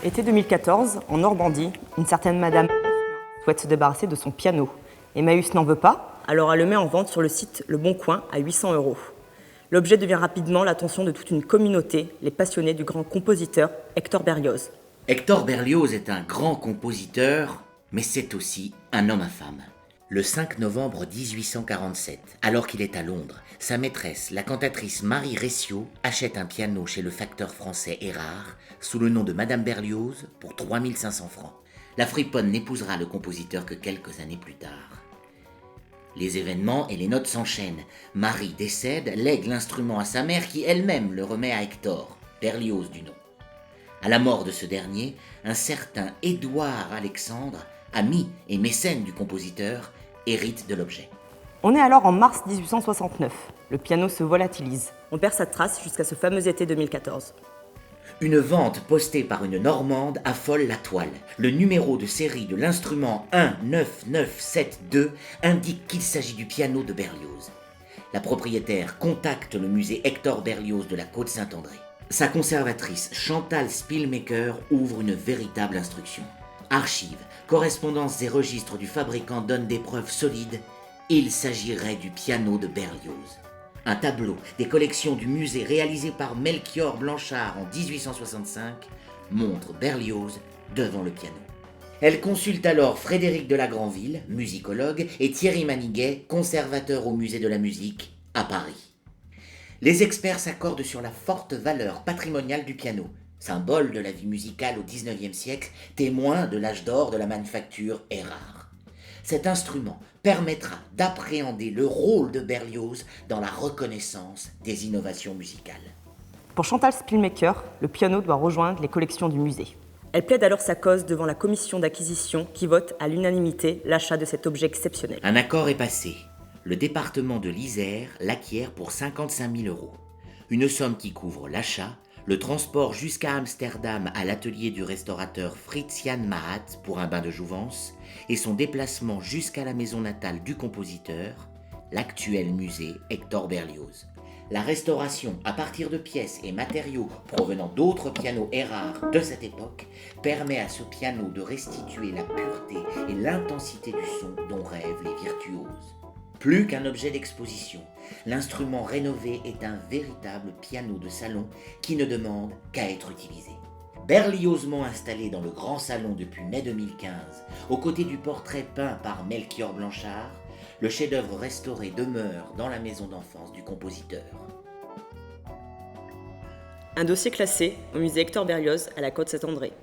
Été 2014, en Normandie, une certaine madame souhaite se débarrasser de son piano. Emmaüs n'en veut pas, alors elle le met en vente sur le site Le Bon Coin à 800 €. L'objet devient rapidement l'attention de toute une communauté, les passionnés du grand compositeur Hector Berlioz. Hector Berlioz est un grand compositeur, mais c'est aussi un homme infâme. Le 5 novembre 1847, alors qu'il est à Londres, sa maîtresse, la cantatrice Marie Ressiot, achète un piano chez le facteur français Erard, sous le nom de Madame Berlioz, pour 3500 francs. La friponne n'épousera le compositeur que quelques années plus tard. Les événements et les notes s'enchaînent. Marie décède, lègue l'instrument à sa mère qui elle-même le remet à Hector, Berlioz du nom. À la mort de ce dernier, un certain Édouard Alexandre, ami et mécène du compositeur, hérite de l'objet. On est alors en mars 1869. Le piano se volatilise. On perd sa trace jusqu'à ce fameux été 2014. Une vente postée par une Normande affole la toile. Le numéro de série de l'instrument 19972 indique qu'il s'agit du piano de Berlioz. La propriétaire contacte le musée Hector Berlioz de la Côte-Saint-André. Sa conservatrice Chantal Spielmaker ouvre une véritable instruction. Archives, correspondances et registres du fabricant donnent des preuves solides. Il s'agirait du piano de Berlioz. Un tableau des collections du musée réalisé par Melchior Blanchard en 1865 montre Berlioz devant le piano. Elle consulte alors Frédéric de la Granville, musicologue, et Thierry Maniguet, conservateur au musée de la musique, à Paris. Les experts s'accordent sur la forte valeur patrimoniale du piano, symbole de la vie musicale au XIXe siècle, témoin de l'âge d'or de la manufacture Erard. Cet instrument permettra d'appréhender le rôle de Berlioz dans la reconnaissance des innovations musicales. Pour Chantal Spielmaker, le piano doit rejoindre les collections du musée. Elle plaide alors sa cause devant la commission d'acquisition qui vote à l'unanimité l'achat de cet objet exceptionnel. Un accord est passé. Le département de l'Isère l'acquiert pour 55 000 €. Une somme qui couvre l'achat, le transport jusqu'à Amsterdam à l'atelier du restaurateur Fritz Jan Maat pour un bain de jouvence et son déplacement jusqu'à la maison natale du compositeur, l'actuel musée Hector Berlioz. La restauration à partir de pièces et matériaux provenant d'autres pianos Erard de cette époque permet à ce piano de restituer la pureté et l'intensité du son dont rêvent les virtuoses. Plus qu'un objet d'exposition, l'instrument rénové est un véritable piano de salon qui ne demande qu'à être utilisé. Berliozement installé dans le grand salon depuis mai 2015, aux côtés du portrait peint par Melchior Blanchard, le chef-d'œuvre restauré demeure dans la maison d'enfance du compositeur. Un dossier classé au musée Hector Berlioz à la Côte-Saint-André.